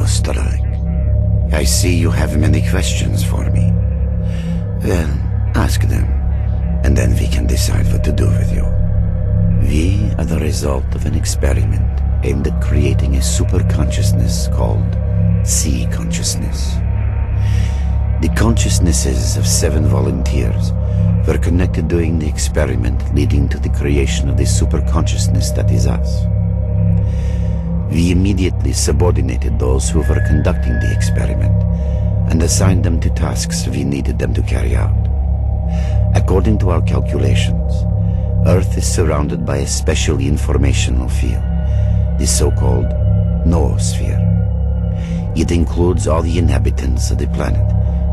Strelok. I see you have many questions for me. Well, ask them, and then we can decide what to do with you. We are the result of an experiment aimed at creating a super consciousness called sea consciousness. The consciousnesses of 7 volunteers were connected during the experiment, leading to the creation of the super consciousness that is us. We immediately subordinated those who were conducting the experiment and assigned them to tasks we needed them to carry out. According to our calculations, Earth is surrounded by a special informational field, the so-called noosphere. It includes all the inhabitants of the planet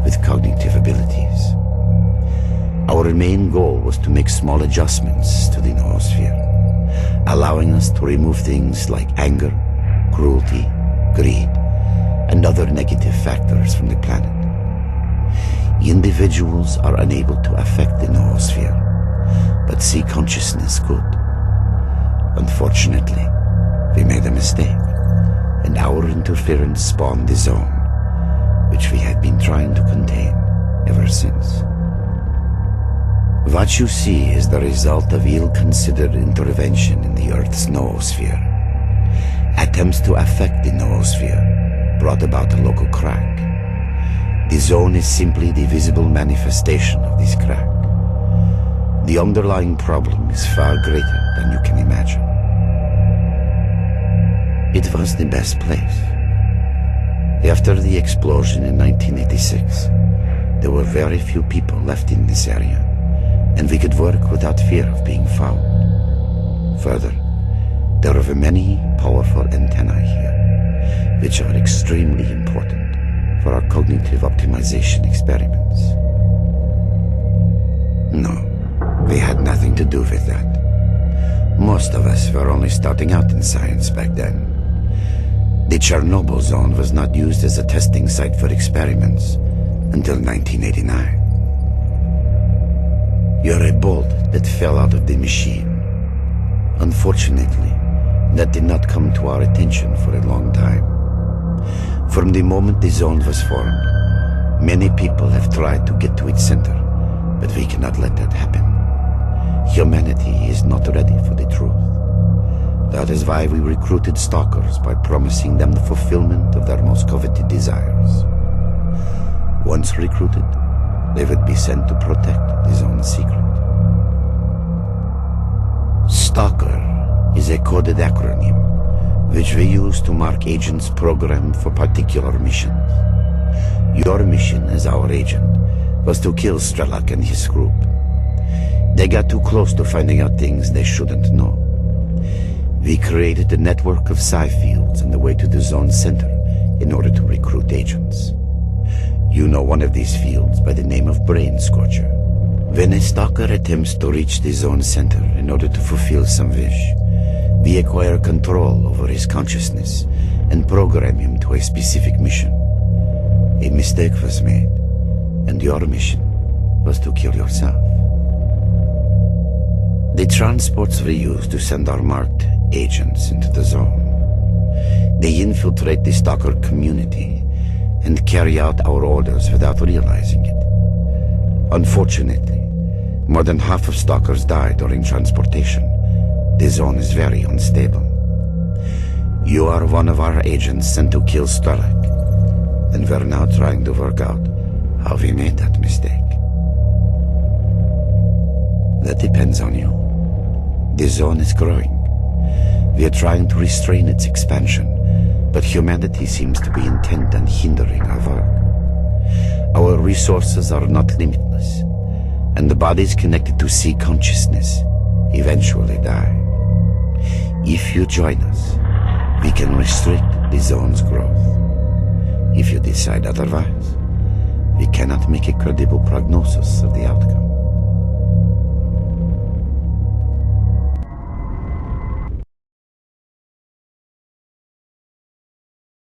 with cognitive abilities. Our main goal was to make small adjustments to the noosphere, allowing us to remove things like anger, cruelty, greed, and other negative factors from the planet. Individuals are unable to affect the noosphere, but sea consciousness could. Unfortunately, we made a mistake, and our interference spawned the zone, which we had been trying to contain ever since. What you see is the result of ill-considered intervention in the Earth's noosphere. Attempts to affect the noosphere brought about a local crack. The zone is simply the visible manifestation of this crack. The underlying problem is far greater than you can imagine. It was the best place. After the explosion in 1986, there were very few people left in this area, and we could work without fear of being found. Further, there are many powerful antennae here, which are extremely important for our cognitive optimization experiments. No, we had nothing to do with that. Most of us were only starting out in science back then. The Chernobyl zone was not used as a testing site for experiments until 1989. You're a bolt that fell out of the machine. Unfortunately, that did not come to our attention for a long time. From the moment the zone was formed, many people have tried to get to its center, but we cannot let that happen. Humanity is not ready for the truth. That is why we recruited stalkers by promising them the fulfillment of their most coveted desires. Once recruited, they would be sent to protect the zone's secret. STALKER is a coded acronym which we use to mark agents programmed for particular missions. Your mission as our agent was to kill Strelok and his group. They got too close to finding out things they shouldn't know. We created a network of psi fields on the way to the zone's center in order to recruit agents. You know one of these fields by the name of Brain Scorcher. When a stalker attempts to reach the zone's center in order to fulfill some wish, we acquire control over his consciousness and program him to a specific mission. A mistake was made, and your mission was to kill yourself. The transports we use to send our marked agents into the zone. They infiltrate the stalker community and carry out our orders without realizing it. Unfortunately, more than half of stalkers die during transportation. The zone is very unstable. You are one of our agents sent to kill Strelok, and we're now trying to work out how we made that mistake. That depends on you. The zone is growing. We are trying to restrain its expansion, but humanity seems to be intent on hindering our work. Our resources are not limitless, and the bodies connected to sea consciousness eventually die. If you join us, we can restrict the zone's growth. If you decide otherwise, we cannot make a credible prognosis of the outcome.